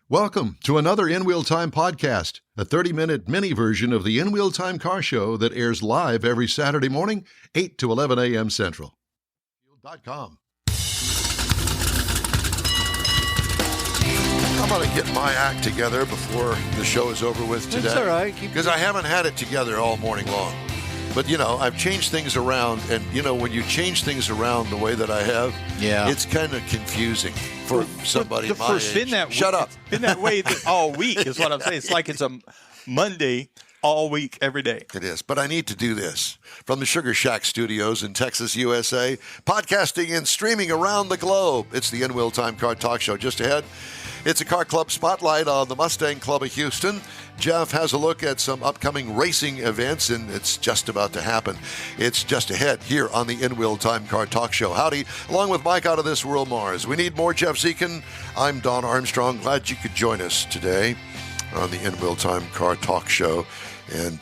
Welcome to another In Wheel Time podcast, a 30-minute mini version of the In Wheel Time car show that airs live every Saturday morning, 8 to 11 a.m. Central. .com. I'm going to get my act together before the show is over with today. That's all right. Because I haven't had it together all morning long. But, I've changed things around. And, when you change things around the way that I have, it's kind of confusing for somebody my age. Shut up. It's been that way all week is what I'm saying. It's like it's a Monday all week, every day. It is. But I need to do this. From the Sugar Shack Studios in Texas, USA, podcasting and streaming around the globe. It's the In Wheel Time Car Talk Show. Just ahead, it's a car club spotlight on the Mustang Club of Houston. Jeff has a look at some upcoming racing events, and it's just about to happen. It's just ahead here on the In Wheel Time Car Talk Show. Howdy, along with Mike out of this world, Mars. We need more Jeff Zekin. I'm Don Armstrong. Glad you could join us today on the In Wheel Time Car Talk Show. And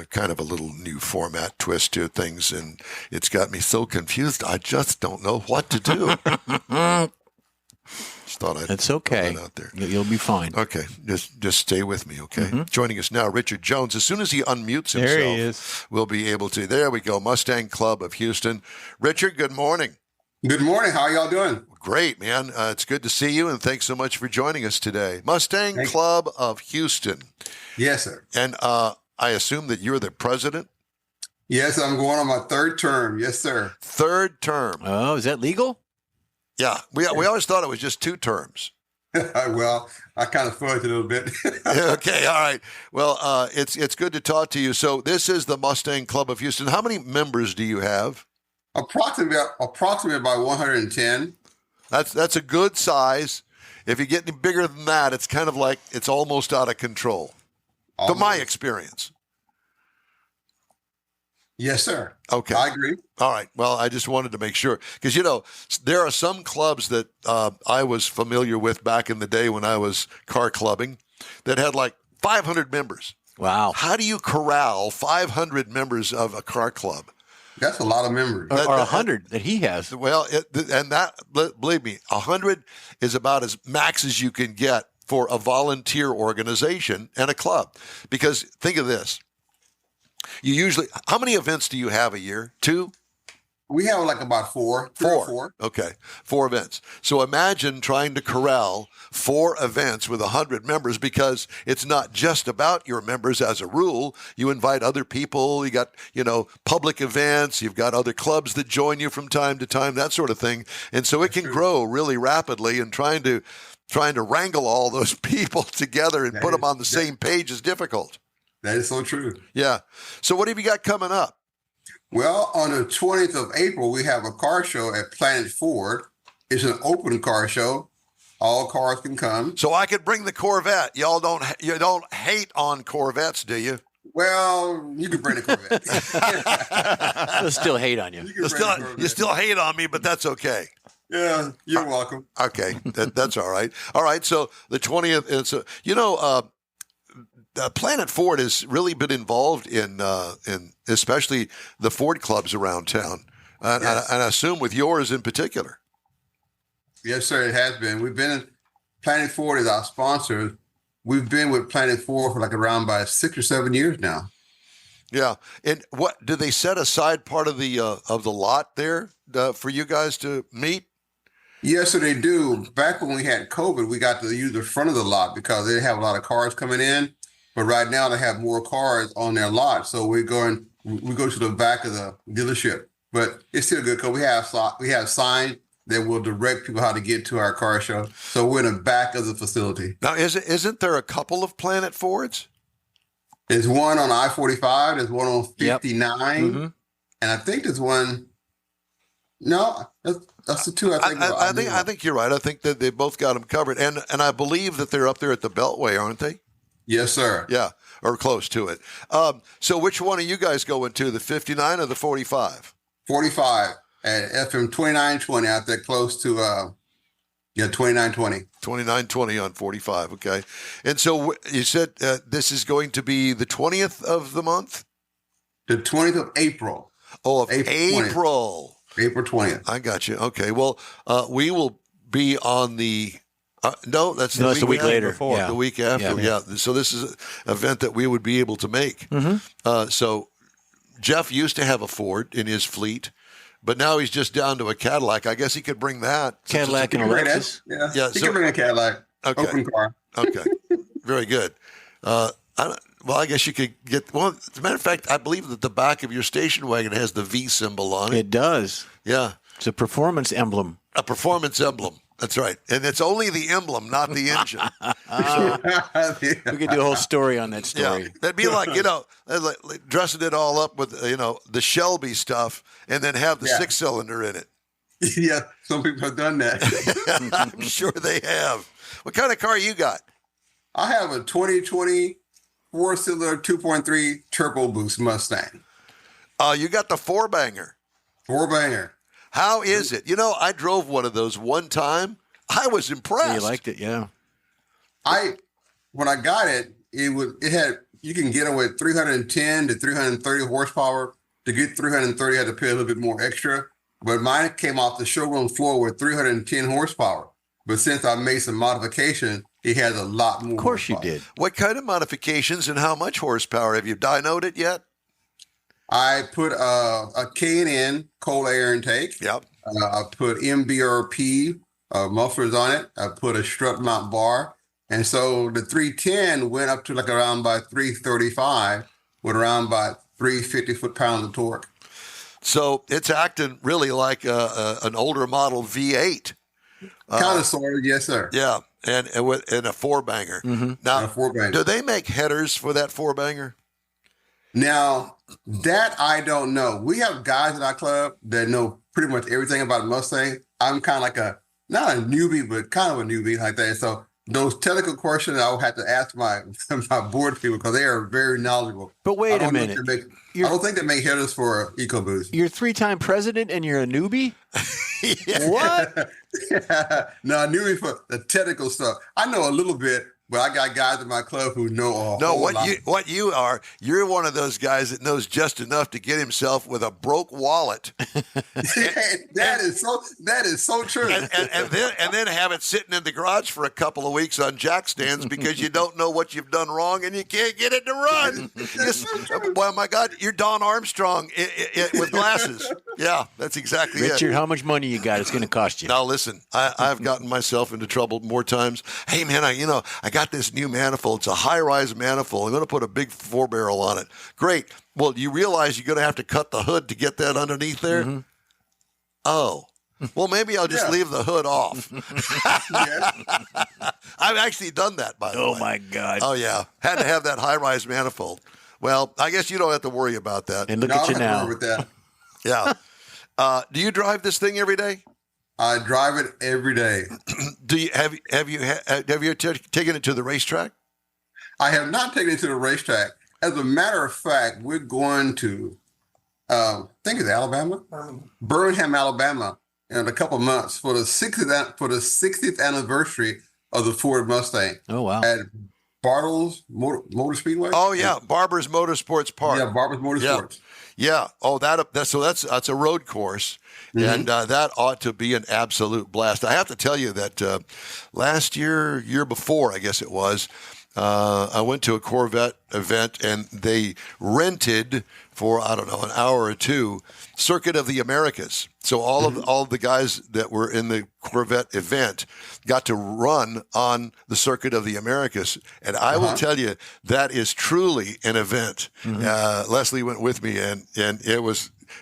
kind of a little new format twist to things, and it's got me so confused, I just don't know what to do. Just thought I'd That's okay. Throw that out there. You'll be fine. Okay, just stay with me, okay? Mm-hmm. Joining us now, Richard Jones. As soon as he unmutes himself, there he is. We'll be able to. There we go, Mustang Club of Houston. Richard, good morning. Good morning. How are y'all doing? Great, man. It's good to see you, and thanks so much for joining us today. Mustang Club of Houston. Yes, sir. And I assume that you're the president? Yes, I'm going on my third term. Yes, sir. Third term. Oh, is that legal? Yeah. We always thought it was just 2 terms. Well, I kind of fudged a little bit. Okay. All right. Well, it's good to talk to you. So this is the Mustang Club of Houston. How many members do you have? Approximately about 110. That's a good size. If you get any bigger than that, it's kind of like it's almost out of control. From my experience. Yes, sir. Okay. I agree. All right. Well, I just wanted to make sure. Because, there are some clubs that I was familiar with back in the day when I was car clubbing that had like 500 members. Wow. How do you corral 500 members of a car club? That's a lot of members. Or 100 that he has. Well, believe me, 100 is about as max as you can get for a volunteer organization and a club. Because think of this. How many events do you have a year? 2? We have like about 4. 4. Okay. 4 events. So imagine trying to corral 4 events with 100 members, because it's not just about your members as a rule. You invite other people. You got, public events. You've got other clubs that join you from time to time, that sort of thing. And so it can grow really rapidly, and trying to wrangle all those people together and put them on the same page is difficult. That is so true. Yeah. So what have you got coming up? Well, on the 20th of April, we have a car show at Planet Ford. It's an open car show. All cars can come. So I could bring the Corvette. You don't hate on Corvettes, do you? Well, you can bring the Corvette. They'll still hate on you. You still hate on me, but that's okay. Yeah, you're welcome. Okay, that's all right. All right, so the 20th, and so Planet Ford has really been involved in especially the Ford clubs around town, and I assume with yours in particular. Yes, sir, it has been. We've been Planet Ford is our sponsor. We've been with Planet Ford for like around by 6 or 7 years now. Yeah, and what do they set aside part of the lot there for you guys to meet? Yes, sir, they do. Back when we had COVID, we got to use the front of the lot because they have a lot of cars coming in. But right now they have more cars on their lot, so we go to the back of the dealership. But it's still good because we have signs that will direct people how to get to our car show. So we're in the back of the facility. Now, isn't there a couple of Planet Fords? There's one on I-45. There's one on 59, Mm-hmm. and I think there's one. No, that's the 2. I think you're right. I think that they both got them covered, and I believe that they're up there at the Beltway, aren't they? Yes, sir. Yeah, or close to it. So which one are you guys going to, the 59 or the 45? 45 at FM 2920 out there close to 2920. 2920 on 45, okay. And so you said this is going to be the 20th of the month? The 20th of April. Oh, of April. April 20th. I got you. Okay, well, we will be on the No, that's No, that's a week after. later. Before. Yeah. The week after, Yeah. So this is an event that we would be able to make. So Jeff used to have a Ford in his fleet, but now he's just down to a Cadillac. I guess he could bring that. Cadillac and a Lexus. Yeah, Yeah, you so- can bring a Cadillac, Okay. open car. Okay, very good. I guess you could get. Well, as a matter of fact, I believe that the back of your station wagon has the V symbol on it. It does. Yeah, It's a performance emblem. a performance emblem. That's right, and it's only the emblem, not the engine. We could do a whole story on that Yeah, story. that'd be like like dressing it all up with the Shelby stuff, and then have the 6-cylinder in it. Yeah, some people have done that. I'm sure they have. What kind of car you got? I have a 2020 4-cylinder 2.3 turbo boost Mustang. You got the 4-banger. 4-banger. How is it? I drove one of those one time. I was impressed. You liked it, yeah. When I got it, it had, you can get it with 310 to 330 horsepower. To get 330, I had to pay a little bit more extra. But mine came off the showroom floor with 310 horsepower. But since I made some modification, it has a lot more. Of course you horsepower. did. What kind of modifications and how much horsepower? Have you dynoed it yet? I put a K&N cold air intake. Yep. I put MBRP mufflers on it. I put a strut mount bar. And so the 310 went up to like around by 335 with around by 350 foot-pounds of torque. So it's acting really like an older model V8. Kind of, sort of, yes, sir. Yeah, and a 4-banger. Mm-hmm. Now, And a 4-banger. do they make headers for that 4-banger? Now, that I don't know. We have guys in our club that know pretty much everything about Mustang. I'm kind of like not a newbie, but kind of a newbie like that. So those technical questions I would have to ask my board people because they are very knowledgeable. But wait I a don't know if minute. they make- I don't think they make headers for EcoBoost. You're 3-time president and you're a newbie? Yeah. What? No, I knew for the technical stuff. I know a little bit, but I got guys in my club who know a No, whole lot. what you are, you're one of those guys that knows just enough to get himself with a broke wallet that is so true. and then have it sitting in the garage for a couple of weeks on jack stands because you don't know what you've done wrong and you can't get it to run. Well, my God, you're Don Armstrong with glasses. Yeah, that's exactly it. Richard, how much money you got? It's going to cost you. Now listen, I've gotten myself into trouble more times. Hey man, I got this new manifold. It's a high-rise manifold. I'm going to put a big 4-barrel on it. Great. Well, you realize you're going to have to cut the hood to get that underneath there? Mm-hmm. Oh. Well, maybe I'll just leave the hood off. I've actually done that, by the way. Oh, my God. Oh, yeah. Had to have that high-rise manifold. Well, I guess you don't have to worry about that. And look No, at you I don't have to now. worry with that. Yeah. Do you drive this thing every day? I drive it every day. Do you have you taken it to the racetrack? I have not taken it to the racetrack. As a matter of fact, we're going to, I think it's Alabama, Birmingham, Alabama, in a couple of months for the 60th anniversary of the Ford Mustang Oh, wow. at Bartles Motor Speedway. Oh yeah, Barber's Motorsports Park. Yeah, Barber's Motorsports. Yeah. Oh, that's a road course, and that ought to be an absolute blast. I have to tell you that last year before, I guess it was, I went to a Corvette event, and they rented for an hour or two, Circuit of the Americas. So all of the guys that were in the Corvette event got to run on the Circuit of the Americas, and I will tell you that is truly an event. Leslie went with me, and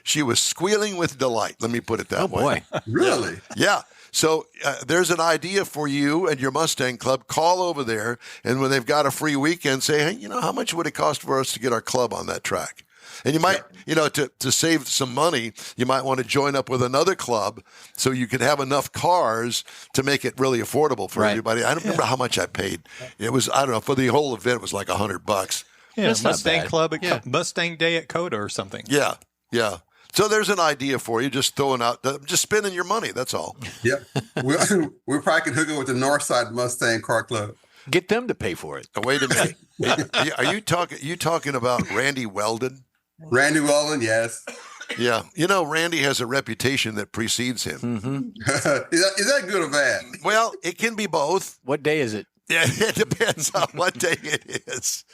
she was squealing with delight. Let me put it that way. Oh, boy. Really? Yeah. So there's an idea for you and your Mustang Club. Call over there, and when they've got a free weekend, say, hey, how much would it cost for us to get our club on that track? And you might, to save some money, you might want to join up with another club so you could have enough cars to make it really affordable for everybody. I don't remember how much I paid. It was, I don't know, for the whole event, it was like $100. Yeah, That's not Mustang bad. Club at Yeah. Mustang Day at Coda or something. Yeah. So there's an idea for you, just throwing out, just spending your money. That's all. Yep. We probably can hook up with the Northside Mustang Car Club. Get them to pay for it. Wait a minute. Are you talking about Randy Weldon? Randy Weldon, yes. Yeah. You know, Randy has a reputation that precedes him. Mm-hmm. Is that good or bad? Well, it can be both. What day is it? Yeah, it depends on what day it is.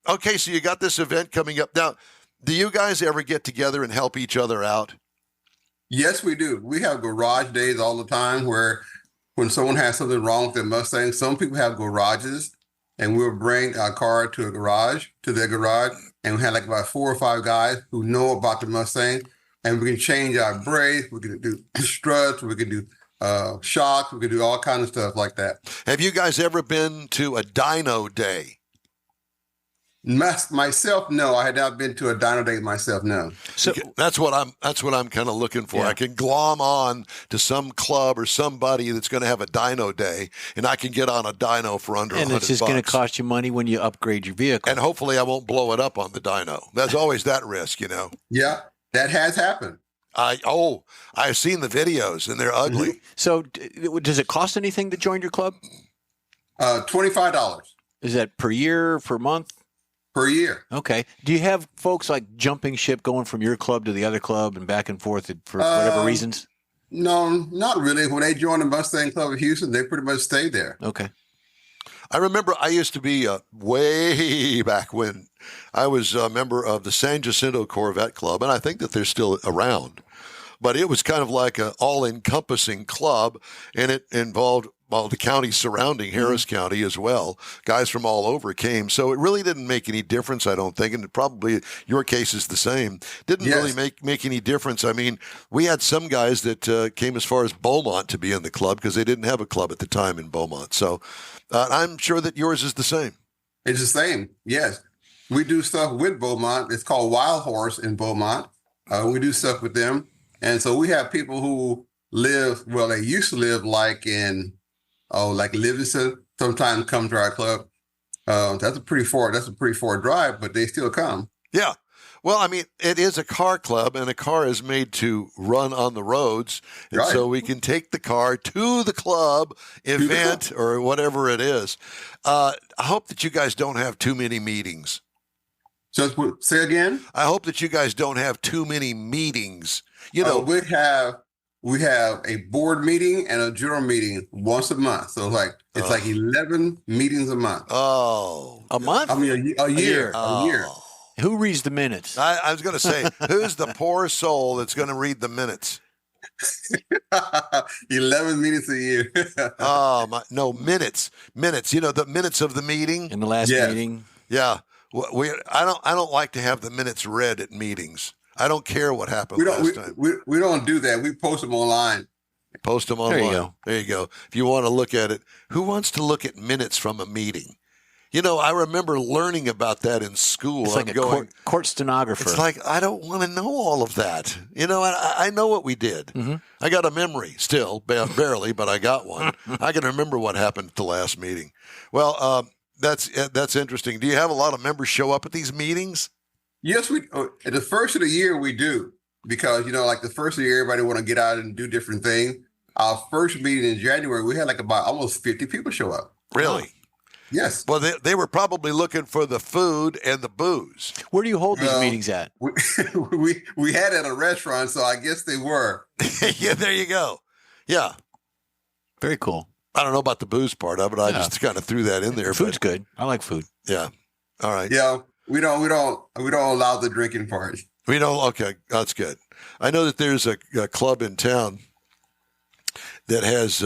Okay, so you got this event coming up. Now, do you guys ever get together and help each other out? Yes, we do. We have garage days all the time where when someone has something wrong with their Mustang, some people have garages, and we'll bring our car to their garage, and we have like about 4 or 5 guys who know about the Mustang, and we can change our brakes, we can do struts, we can do shocks, we can do all kinds of stuff like that. Have you guys ever been to a dyno day? Myself, no. I had not been to a dyno day myself, no. So that's what I'm kind of looking for. Yeah. I can glom on to some club or somebody that's going to have a dyno day, and I can get on a dyno for under $100. And it's just going to cost you money when you upgrade your vehicle. And hopefully I won't blow it up on the dyno. There's always that risk, you know. Yeah, that has happened. I've seen the videos, and they're ugly. Mm-hmm. So does it cost anything to join your club? $25 Is that per year, per month? per year. Okay. Do you have folks like jumping ship going from your club to the other club and back and forth for whatever reasons? No, not really. When they join the Mustang Club of Houston, they pretty much stay there. Okay. I remember I used to be way back when I was a member of the San Jacinto Corvette Club, and I think that they're still around. But it was kind of like an all-encompassing club, and it involved the counties surrounding Harris County as well. Guys from all over came. So it really didn't make any difference, I don't think, and probably your case is the same. Didn't really make any difference. I mean, we had some guys that came as far as Beaumont to be in the club because they didn't have a club at the time in Beaumont. So I'm sure that yours is the same. It's the same, yes. We do stuff with Beaumont. It's called Wild Horse in Beaumont. We do stuff with them. And so we have people who live, well, they used to live like in, like Livingston, sometimes come to our club. That's a pretty far drive, but they still come. Yeah. Well, I mean, it is a car club, and a car is made to run on the roads. And so we can take the car to the club event or whatever it is. I hope that you guys don't have too many meetings. So say again? I hope that you guys don't have too many meetings. You know, we have a board meeting and a general meeting once a month. So it's like 11 meetings a month. Oh, a month? I mean, a year. A year. Who reads the minutes? I was going to say, who's the poor soul that's going to read the minutes? 11 minutes a year. No, minutes. You know, the minutes of the meeting In the last meeting? Yeah. I don't like to have the minutes read at meetings. I don't care what happened last time. We don't do that. We post them online. Post them online. There you go. There you go. If you want to look at it, who wants to look at minutes from a meeting? You know, I remember learning about that in school. It's like court stenographer. It's like, I don't want to know all of that. You know, I know what we did. Mm-hmm. I got a memory still, barely, but I got one. I can remember what happened at the last meeting. Well, that's interesting. Do you have a lot of members show up at these meetings? Yes, we. At the first of the year, we do, because like the first of the year, everybody want to get out and do different things. Our first meeting in January, we had like about almost 50 people show up. Really? Yes. Well, they were probably looking for the food and the booze. Where do you hold these meetings at? We had it at a restaurant, so I guess they were. Yeah, there you go. Yeah. Very cool. I don't know about the booze part of it. I just kind of threw that in there. Food's good. I like food. Yeah. All right. Yeah. We don't allow the drinking part. We don't. Okay, that's good. I know that there's a club in town that has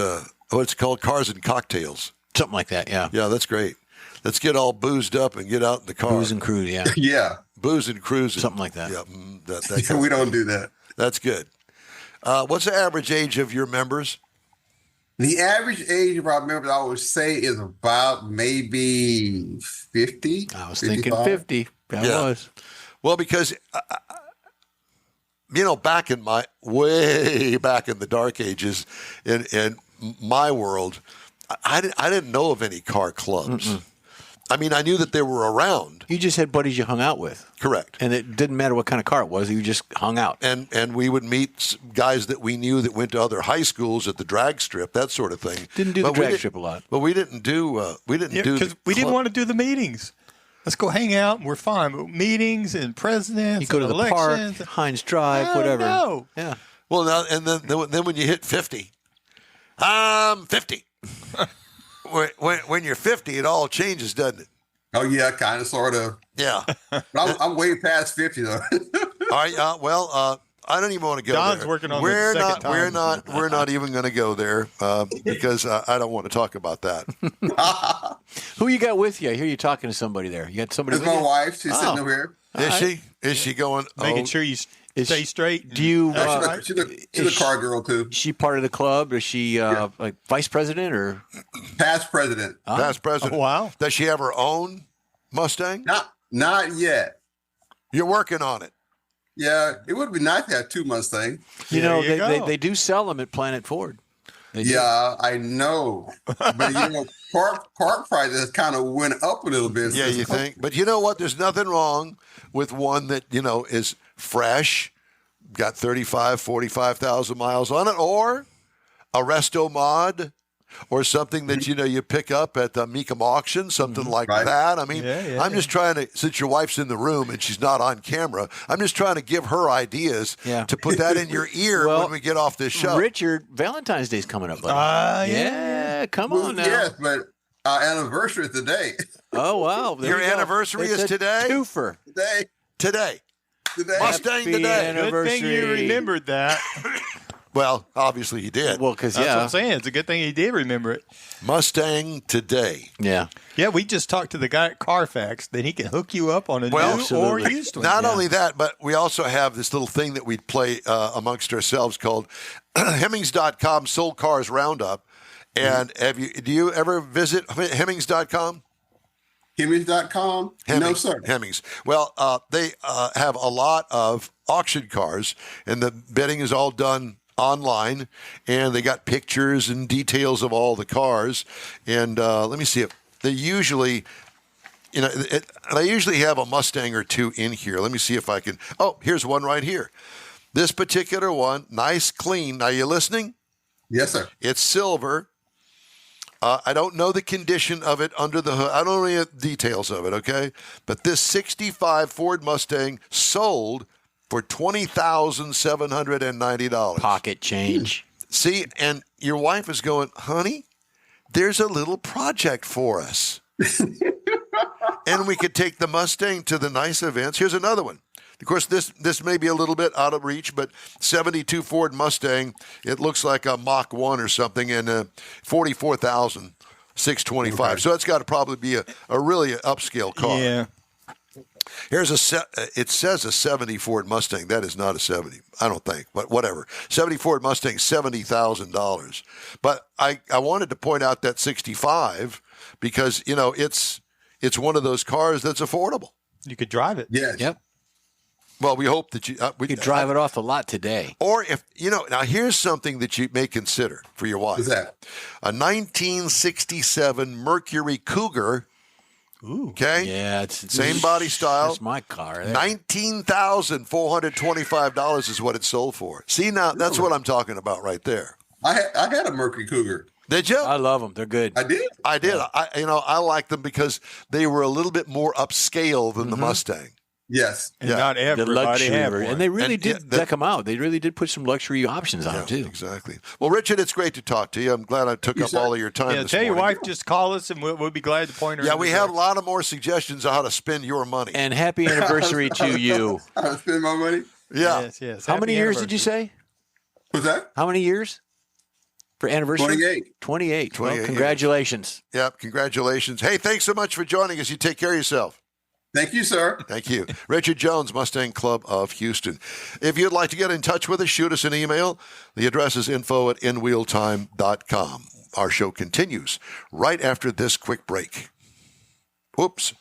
what's called Cars and Cocktails. Something like that. Yeah. Yeah, that's great. Let's get all boozed up and get out in the car. Booze and cruise. Yeah. Yeah. Booze and cruising. Something like that. Yeah. We don't do that. That's good. What's the average age of your members? The average age of our members, I would say, is about maybe 50. I was 55. thinking 50. I was. Well, because, back in way back in the dark ages in my world, I didn't know of any car clubs. Mm-mm. I mean, I knew that they were around. You just had buddies you hung out with. Correct. And it didn't matter what kind of car it was. You just hung out. And we would meet guys that we knew that went to other high schools at the drag strip, that sort of thing. Didn't do the drag strip a lot. But we didn't do because we didn't want to do the meetings. Let's go hang out. And we're fine. But meetings and presidents, You go to and the park, elections. Heinz Drive, whatever. No. Yeah. Well, now and then when you hit 50, I'm 50. when you're 50, it all changes, doesn't it? Oh yeah, kind of, sort of. Yeah. But I'm way past 50 though. All right. I don't even want to go John's there. working on we're the second not, time. We're not even going to go there because I don't want to talk about that. Who you got with you? I hear you talking to somebody there. You got somebody It's with my you? wife. She's sitting over here. Is she? Is she going? Making sure you stay straight. Do you? She's a car girl too. Is she part of the club? Is she like vice president or? Past president. Past president. Oh, wow. Does she have her own Mustang? Not yet. You're working on it. Yeah, it would be nice to have two Mustangs. You There know, you go. they do sell them at Planet Ford. They do. Yeah, I know. But park prices kind of went up a little bit. Yeah, you think? But you know what? There's nothing wrong with one that, is fresh, got 35, 45,000 miles on it, or a resto mod, or something that, you pick up at the Mecum auction, something like Right. that. I mean, Yeah, I'm just trying to, since your wife's in the room and she's not on camera, I'm just trying to give her ideas to put that in your ear Well, when we get off this show. Richard, Valentine's Day's coming up, buddy. Yeah. Come Well, on now. yes, but our anniversary is today. Oh wow, there Your you go. anniversary It's is a today? Twofer. Today. Today. Mustang Happy today. Good thing you Anniversary. remembered that. Well, obviously he did. Well, because That's what I'm saying. It's a good thing he did remember it. Mustang today. yeah. Yeah, we just talked to the guy at Carfax. Then he can hook you up on a Well, new or absolutely. used one. Not only that, but we also have this little thing that we play amongst ourselves called Hemmings.com Sold Cars Roundup. And do you ever visit Hemmings.com? Hemmings.com? No, sir. Hemmings. Well, they have a lot of auction cars, and the bidding is all done online, and they got pictures and details of all the cars. And let me see if they usually, they usually have a Mustang or two in here. Let me see if I can. Oh, here's one right here. This particular one, nice, clean. Now, you listening? Yes, sir. It's silver. I don't know the condition of it under the hood. I don't know any details of it, okay? But this 65 Ford Mustang sold for $20,790. Pocket change. See, and your wife is going, honey, there's a little project for us. And we could take the Mustang to the nice events. Here's another one. Of course, this may be a little bit out of reach, but 72 Ford Mustang, it looks like a Mach 1 or something, and $44,625. Okay. So it's got to probably be a really upscale car. Yeah. Here's it says a 70 Ford Mustang. That is not a 70, I don't think, but whatever. 70 Ford Mustang, $70,000. But I wanted to point out that 65 because, it's one of those cars that's affordable. You could drive it. Yes. Yep. Well, we hope that we You could drive it off the lot today. Or if, now here's something that you may consider for your wife. What's that? A 1967 Mercury Cougar. Ooh. Okay. Yeah, it's Same body style. That's my car. There. $19,425 is what it sold for. See, now that's what I'm talking about right there. I had a Mercury Cougar. Did you? I love them. They're good. I did. I did. I like them because they were a little bit more upscale than the Mustang. Yes. And Yeah. not The everybody luxury have version. one. And they really And, did yeah, deck them out. They really did put some luxury options on them, too. Exactly. Well, Richard, it's great to talk to you. I'm glad I took up sir. all of your time Yeah, this tell your morning. wife just call us and we'll be glad to point her. Yeah, in we the have a direction. lot of more suggestions of how to spend your money. And happy anniversary to you. I spend my money. Yeah. Yes, yes. How Happy many years did you anniversary. say? What's that? How many years for anniversary? 28. 28. 28 Well, years. congratulations. Yep. Congratulations. Hey, thanks so much for joining us. You take care of yourself. Thank you, sir. Thank you. Richard Jones, Mustang Club of Houston. If you'd like to get in touch with us, shoot us an email. The address is info@inwheeltime.com. Our show continues right after this quick break. Oops.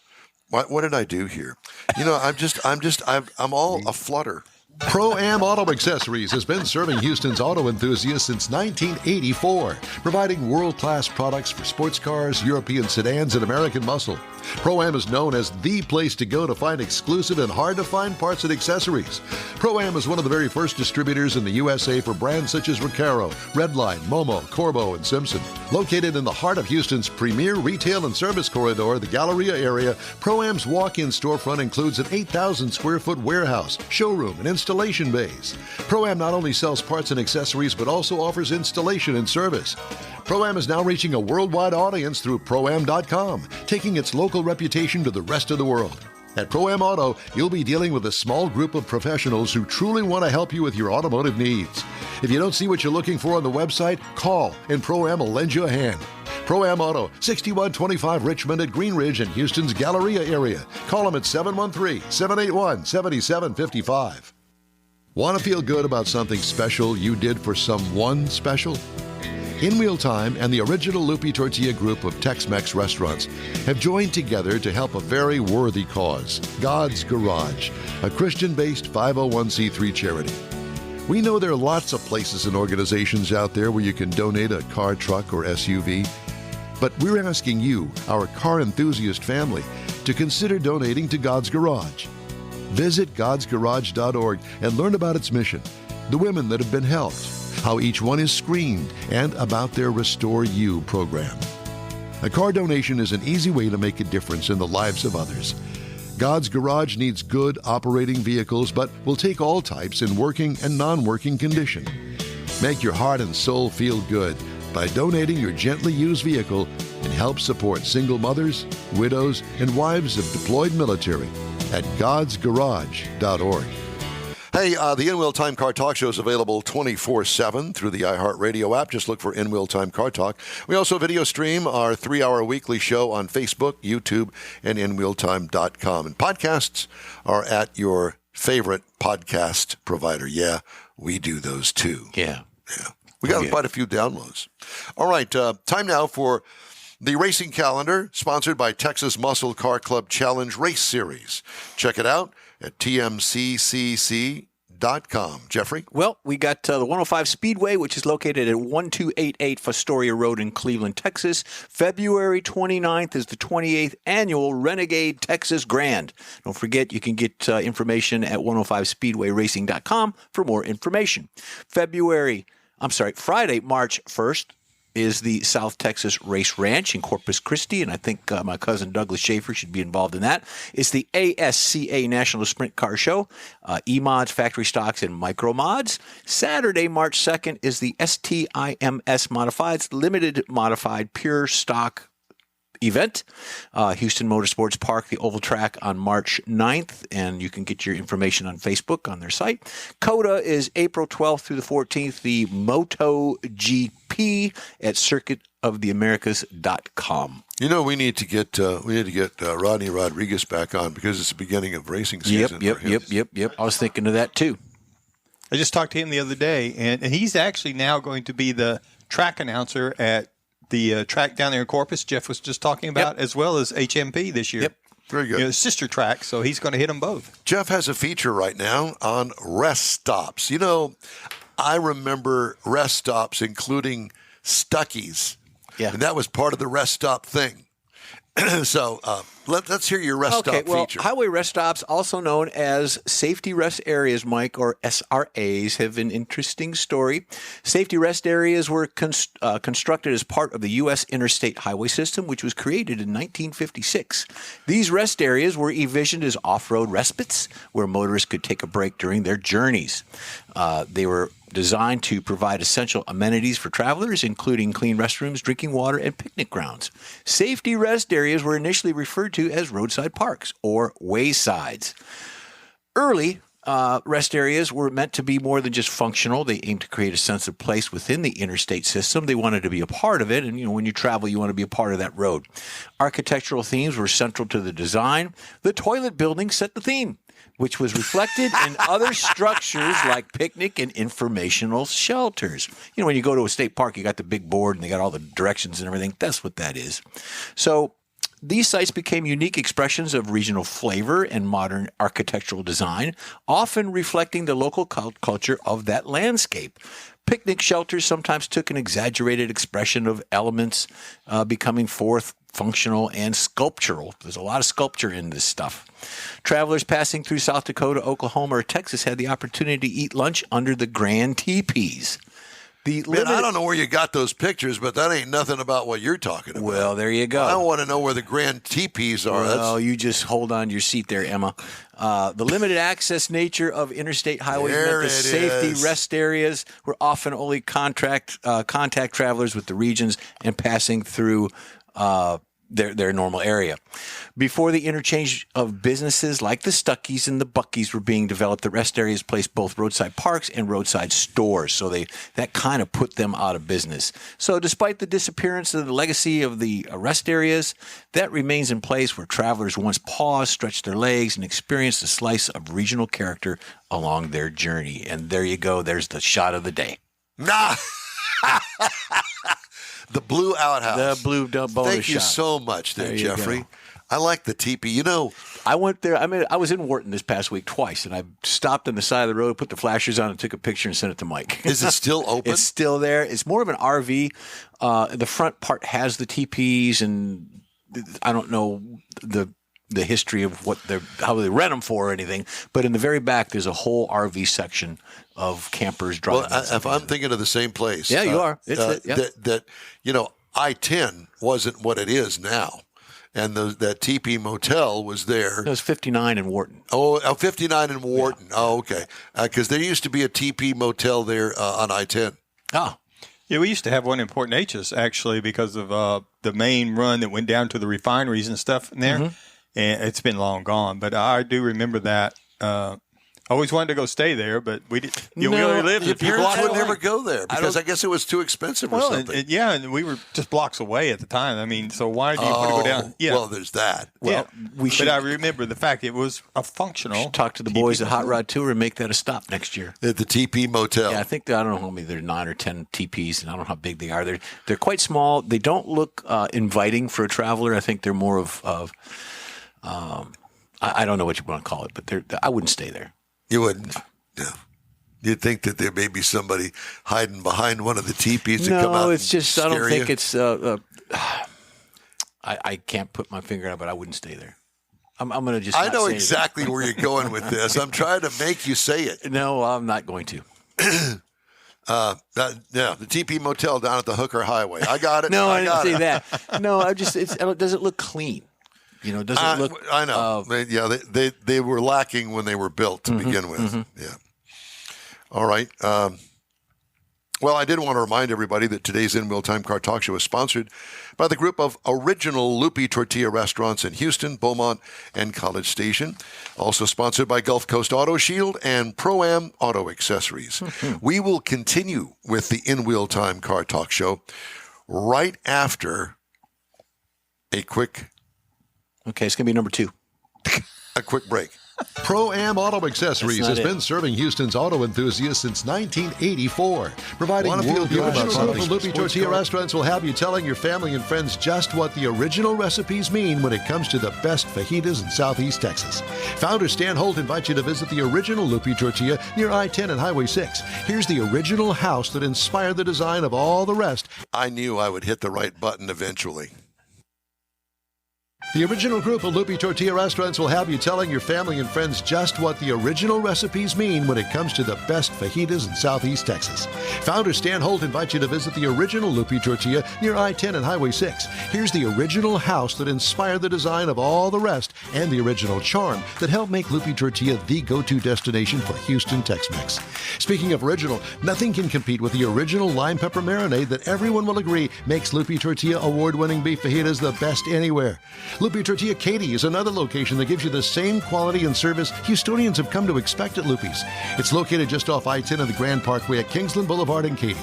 What did I do here? I'm all a flutter. Pro-Am Auto Accessories has been serving Houston's auto enthusiasts since 1984, providing world-class products for sports cars, European sedans, and American muscle. Pro-Am is known as the place to go to find exclusive and hard-to-find parts and accessories. Pro-Am is one of the very first distributors in the USA for brands such as Recaro, Redline, Momo, Corbo, and Simpson. Located in the heart of Houston's premier retail and service corridor, the Galleria area, Pro-Am's walk-in storefront includes an 8,000-square-foot warehouse, showroom, and installation bays. Pro-Am not only sells parts and accessories, but also offers installation and service. Pro-Am is now reaching a worldwide audience through Pro-Am.com, taking its local reputation to the rest of the world. At Pro-Am Auto, you'll be dealing with a small group of professionals who truly want to help you with your automotive needs. If you don't see what you're looking for on the website, call and Pro-Am will lend you a hand. Pro-Am Auto, 6125 Richmond at Green Ridge in Houston's Galleria area. Call them at 713-781-7755. Want to feel good about something special you did for someone special? In Wheel Time and the original Lupi Tortilla group of Tex-Mex restaurants have joined together to help a very worthy cause, God's Garage, a Christian-based 501c3 charity. We know there are lots of places and organizations out there where you can donate a car, truck, or SUV, but we're asking you, our car enthusiast family, to consider donating to God's Garage. Visit godsgarage.org and learn about its mission, the women that have been helped, how each one is screened, and about their Restore You program. A car donation is an easy way to make a difference in the lives of others. God's Garage needs good operating vehicles, but will take all types in working and non-working condition. Make your heart and soul feel good by donating your gently used vehicle and help support single mothers, widows, and wives of deployed military at godsgarage.org. Hey, the In Wheel Time Car Talk Show is available 24/7 through the iHeartRadio app. Just look for In Wheel Time Car Talk. We also video stream our 3-hour weekly show on Facebook, YouTube, and InWheelTime.com. And podcasts are at your favorite podcast provider. Yeah, we do those too. Yeah. We got quite a few downloads. All right, time now for the racing calendar, sponsored by Texas Muscle Car Club Challenge Race Series. Check it out at tmccc.com. Jeffrey? Well, we got the 105 Speedway, which is located at 1288 Fostoria Road in Cleveland, Texas. February 29th is the 28th Annual Renegade Texas Grand. Don't forget, you can get information at 105speedwayracing.com for more information. Friday, March 1st, is the South Texas Race Ranch in Corpus Christi, and I think my cousin Douglas Schaefer should be involved in that. It's the ASCA National Sprint Car Show, E-Mods, Factory Stocks, and Micro Mods. Saturday, March 2nd, is the STIMS Modifieds Limited Modified Pure Stock event. Houston Motorsports Park, the Oval Track on March 9th, and you can get your information on Facebook on their site. COTA is April 12th through the 14th, the MotoGP at circuitoftheamericas.com. You know, we need to get Rodney Rodriguez back on because it's the beginning of racing season. Yep. I was thinking of that too. I just talked to him the other day, and he's actually now going to be the track announcer at the track down there in Corpus Jeff was just talking about, as well as HMP this year. Yep. Very good. You know, sister track, so he's going to hit them both. Jeff has a feature right now on rest stops. You know, I remember rest stops including Stuckey's. Yeah. And that was part of the rest stop thing. So let's hear your rest stop feature. Highway rest stops, also known as safety rest areas, Mike, or SRAs, have an interesting story. Safety rest areas were constructed as part of the U.S. Interstate Highway System, which was created in 1956. These rest areas were envisioned as off-road respites where motorists could take a break during their journeys. They were designed to provide essential amenities for travelers, including clean restrooms, drinking water, and picnic grounds. Safety rest areas were initially referred to as roadside parks or waysides. Early rest areas were meant to be more than just functional. They aimed to create a sense of place within the interstate system. They wanted to be a part of it, and when you travel, you want to be a part of that road. Architectural themes were central to the design. The toilet building set the theme, which was reflected in other structures like picnic and informational shelters. When you go to a state park, you got the big board and they got all the directions and everything. That's what that is. So These sites became unique expressions of regional flavor and modern architectural design, often reflecting the local culture of that landscape. Picnic shelters sometimes took an exaggerated expression of elements becoming functional and sculptural. There's a lot of sculpture in this stuff. Travelers passing through South Dakota, Oklahoma, or Texas had the opportunity to eat lunch under the grand teepees. Man, I don't know where you got those pictures, but that ain't nothing about what you're talking about. Well, there you go. I want to know where the grand teepees are. Well, you just hold on to your seat there, Emma. The limited access nature of interstate highways meant the safety rest areas were often only contact travelers with the regions and passing through their normal area. Before the interchange of businesses like the Stuckies and the Buckies were being developed, the rest areas placed both roadside parks and roadside stores. So that kind of put them out of business. So despite the disappearance of the legacy of the rest areas, that remains in place where travelers once paused, stretched their legs, and experienced a slice of regional character along their journey. And there you go. There's the shot of the day. Nah. The blue outhouse. The blue bonus Thank you shot. so much there, There you Jeffrey. go. I like the teepee. You know, I went there. I was in Wharton this past week twice, and I stopped on the side of the road, put the flashers on, and took a picture and sent it to Mike. is it still open? It's still there. It's more of an RV. The front part has the teepees, and I don't know the history of how they rent them for or anything. But in the very back, there's a whole RV section of campers driving. Well, if I'm thinking of the same place. Yeah, you are. It's That I-10 wasn't what it is now. And that teepee motel was there. It was 59 in Wharton. Oh, 59 in Wharton. Yeah. Oh, okay. Because there used to be a teepee motel there on I-10. Oh. Yeah, we used to have one in Port Neches, actually, because of the main run that went down to the refineries and stuff in there. Mm-hmm. And it's been long gone. But I do remember that. I always wanted to go stay there, but we didn't. We only lived a few blocks would away. never go there because I guess it was too expensive or something. And we were just blocks away at the time. I mean, so why do you want to go down? Yeah. Well, there's that. Well, but I remember the fact it was a functional. We should talk to the boys at Hot Rod Tour and make that a stop next year. At the TP Motel. Yeah, I think I don't know how many. There's 9 or 10 TPs, and I don't know how big they are. They're quite small. They don't look inviting for a traveler. I think they're more of I don't know what you want to call it, but I wouldn't stay there. You wouldn't. No. You'd think that there may be somebody hiding behind one of the teepees to come out. No, it's just I don't think you. it's. I can't put my finger on it, but I wouldn't stay there. I'm going to just. I know exactly where you're going with this. I'm trying to make you say it. No, I'm not going to. The TP Motel down at the Hooker Highway. I got it. No, I didn't say that. No, it doesn't look clean. It doesn't look. I know. They were lacking when they were built to begin with. Mm-hmm. Yeah. All right. Well, I did want to remind everybody that today's In Wheel Time Car Talk Show is sponsored by the group of original Loopy Tortilla restaurants in Houston, Beaumont, and College Station. Also sponsored by Gulf Coast Auto Shield and Pro-Am Auto Accessories. Mm-hmm. We will continue with the In Wheel Time Car Talk Show right after a quick... Okay, it's going to be number 2. A quick break. Pro-Am Auto Accessories has been serving Houston's auto enthusiasts since 1984. Providing world the Loopy Tortilla restaurants will have you telling your family and friends just what the original recipes mean when it comes to the best fajitas in Southeast Texas. Founder Stan Holt invites you to visit the original Loopy Tortilla near I-10 and Highway 6. Here's the original house that inspired the design of all the rest. I knew I would hit the right button eventually. The original group of Loopy Tortilla restaurants will have you telling your family and friends just what the original recipes mean when it comes to the best fajitas in Southeast Texas. Founder Stan Holt invites you to visit the original Loopy Tortilla near I-10 and Highway 6. Here's the original house that inspired the design of all the rest and the original charm that helped make Loopy Tortilla the go-to destination for Houston Tex-Mex. Speaking of original, nothing can compete with the original lime pepper marinade that everyone will agree makes Loopy Tortilla award-winning beef fajitas the best anywhere. Loopy Tortilla Katy is another location that gives you the same quality and service Houstonians have come to expect at Loopy's. It's located just off I-10 and the Grand Parkway at Kingsland Boulevard in Katy.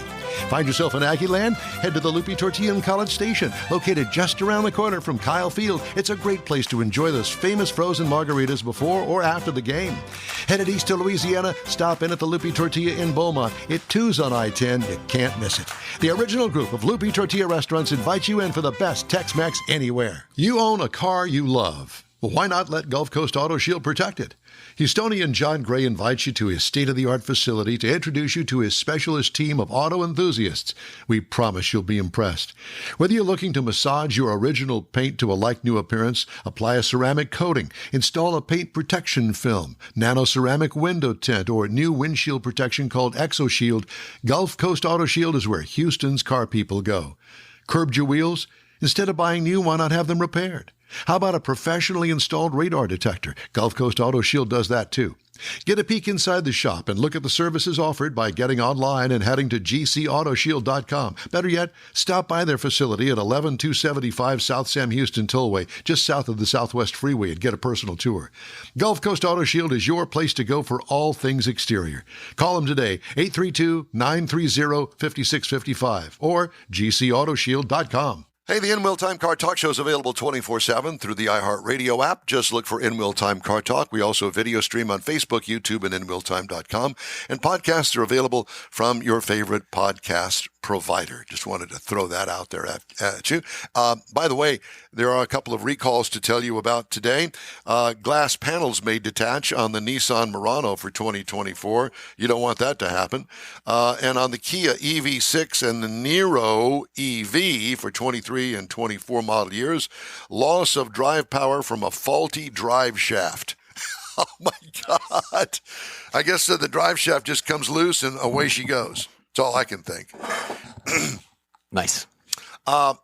Find yourself in Aggieland? Head to the Lupe Tortilla in College Station, located just around the corner from Kyle Field. It's a great place to enjoy those famous frozen margaritas before or after the game. Headed east to Louisiana? Stop in at the Lupe Tortilla in Beaumont. It too's on I-10. You can't miss it. The original group of Lupe Tortilla restaurants invite you in for the best Tex-Mex anywhere. You own a car you love. Well, why not let Gulf Coast Auto Shield protect it? Houstonian John Gray invites you to his state-of-the-art facility to introduce you to his specialist team of auto enthusiasts. We promise you'll be impressed. Whether you're looking to massage your original paint to a like-new appearance, apply a ceramic coating, install a paint protection film, nano-ceramic window tint, or new windshield protection called ExoShield, Gulf Coast Auto Shield is where Houston's car people go. Curbed your wheels? Instead of buying new, why not have them repaired? How about a professionally installed radar detector? Gulf Coast Auto Shield does that too. Get a peek inside the shop and look at the services offered by getting online and heading to gcautoshield.com. Better yet, stop by their facility at 11275 South Sam Houston Tollway, just south of the Southwest Freeway, and get a personal tour. Gulf Coast Auto Shield is your place to go for all things exterior. Call them today, 832-930-5655 or gcautoshield.com. Hey, the In Wheel Time Car Talk Show is available 24/7 through the iHeartRadio app. Just look for In Wheel Time Car Talk. We also video stream on Facebook, YouTube, and InWheelTime.com. And podcasts are available from your favorite podcast provider. Just wanted to throw that out there at you. By the way, there are a couple of recalls to tell you about today. Glass panels may detach on the Nissan Murano for 2024. You don't want that to happen. And on the Kia EV6 and the Niro EV for 23 and 24 model years, loss of drive power from a faulty drive shaft. Oh my God. I guess the drive shaft just comes loose and away she goes. That's all I can think. Nice.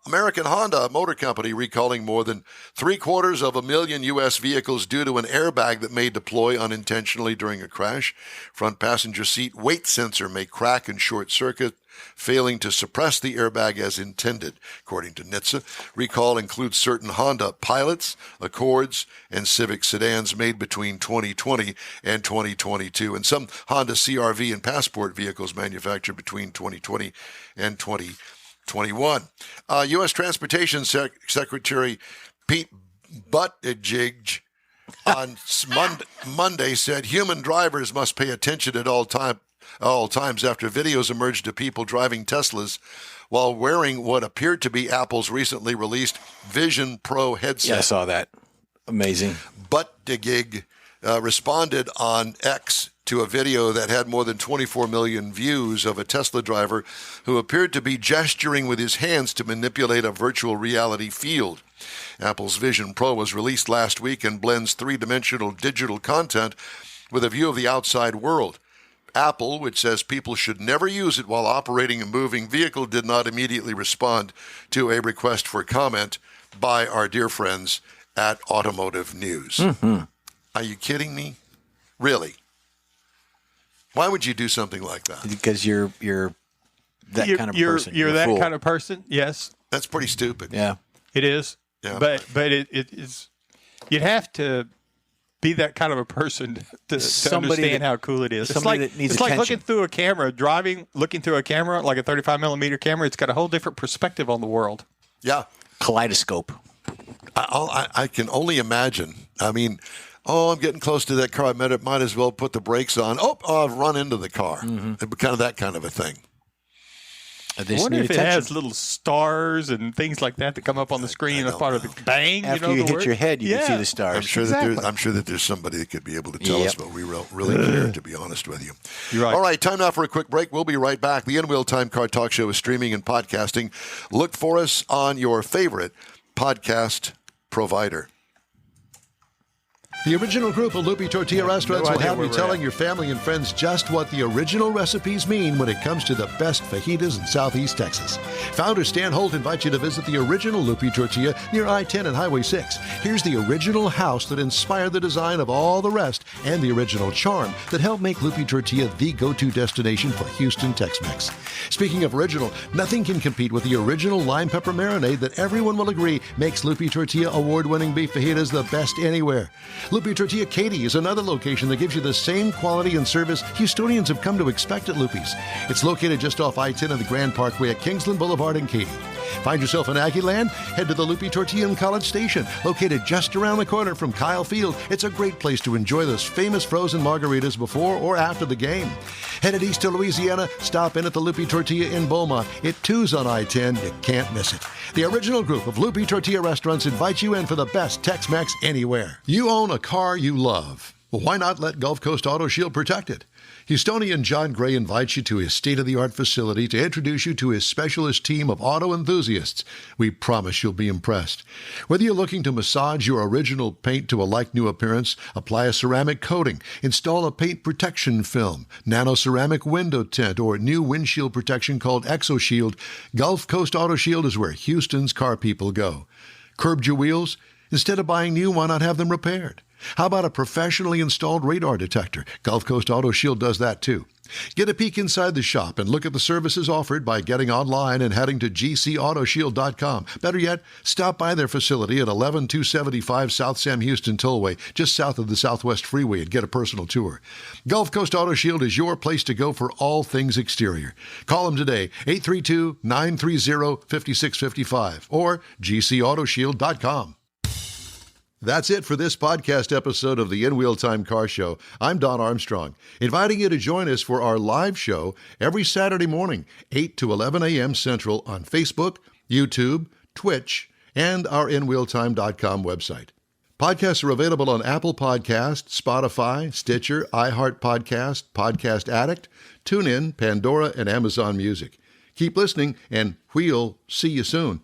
American Honda Motor Company recalling more than 750,000 U.S. vehicles due to an airbag that may deploy unintentionally during a crash. Front passenger seat weight sensor may crack and short circuit, failing to suppress the airbag as intended, according to NHTSA. Recall includes certain Honda Pilots, Accords, and Civic sedans made between 2020 and 2022, and some Honda CR-V and Passport vehicles manufactured between 2020 and 2021. U.S. Transportation Secretary Pete Buttigieg on Monday said human drivers must pay attention at all times after videos emerged of people driving Teslas while wearing what appeared to be Apple's recently released Vision Pro headset. Yeah, I saw that. Amazing. Buttigieg responded on X to a video that had more than 24 million views of a Tesla driver who appeared to be gesturing with his hands to manipulate a virtual reality field. Apple's Vision Pro was released last week and blends three-dimensional digital content with a view of the outside world. Apple, which says people should never use it while operating a moving vehicle, did not immediately respond to a request for comment by our dear friends at Automotive News. Mm-hmm. Are you kidding me? Really? Why would you do something like that? Because you're that kind of person. You're that kind of person. Yes, that's pretty stupid. Yeah, it is. Yeah. But it's you'd have to be that kind of a person to understand how cool it is. It's like looking through a camera, looking through a camera like a 35 millimeter camera. It's got a whole different perspective on the world. Yeah, kaleidoscope. I can only imagine. I mean, I'm getting close to that car. I might as well put the brakes on. I've run into the car. Mm-hmm. Kind of that kind of a thing. I wonder if it has little stars and things like that come up on the screen as part of the bang. After you hit your head, you can see the stars. I'm sure that there's somebody that could be able to tell us, but we really care, to be honest with you. You're right. All right, time now for a quick break. We'll be right back. The In Wheel Time Car Talk Show is streaming and podcasting. Look for us on your favorite podcast provider. The original group of Lupe Tortilla restaurants will have you telling your family and friends just what the original recipes mean when it comes to the best fajitas in Southeast Texas. Founder Stan Holt invites you to visit the original Lupe Tortilla near I-10 and Highway 6. Here's the original house that inspired the design of all the rest and the original charm that helped make Lupe Tortilla the go-to destination for Houston Tex-Mex. Speaking of original, nothing can compete with the original lime pepper marinade that everyone will agree makes Lupe Tortilla award-winning beef fajitas the best anywhere. Lupi Tortilla Katy is another location that gives you the same quality and service Houstonians have come to expect at Lupi's. It's located just off I-10 of the Grand Parkway at Kingsland Boulevard in Katy. Find yourself in Aggie Land? Head to the Lupi Tortilla in College Station, located just around the corner from Kyle Field. It's a great place to enjoy those famous frozen margaritas before or after the game. Headed east to Louisiana? Stop in at the Lupi Tortilla in Beaumont. It too's on I-10. You can't miss it. The original group of Lupi Tortilla restaurants invite you in for the best Tex-Mex anywhere. You own a car you love. Well, why not let Gulf Coast Auto Shield protect it? Houstonian John Gray invites you to his state-of-the-art facility to introduce you to his specialist team of auto enthusiasts. We promise you'll be impressed. Whether you're looking to massage your original paint to a like-new appearance, apply a ceramic coating, install a paint protection film, nano-ceramic window tint, or new windshield protection called ExoShield, Gulf Coast Auto Shield is where Houston's car people go. Curbed your wheels? Instead of buying new, why not have them repaired? How about a professionally installed radar detector? Gulf Coast Auto Shield does that too. Get a peek inside the shop and look at the services offered by getting online and heading to gcautoshield.com. Better yet, stop by their facility at 11275 South Sam Houston Tollway, just south of the Southwest Freeway, and get a personal tour. Gulf Coast Auto Shield is your place to go for all things exterior. Call them today, 832-930-5655 or gcautoshield.com. That's it for this podcast episode of the In Wheel Time Car Show. I'm Don Armstrong, inviting you to join us for our live show every Saturday morning, 8 to 11 a.m. Central on Facebook, YouTube, Twitch, and our InWheelTime.com website. Podcasts are available on Apple Podcasts, Spotify, Stitcher, iHeart Podcast, Podcast Addict, TuneIn, Pandora, and Amazon Music. Keep listening, and we'll see you soon.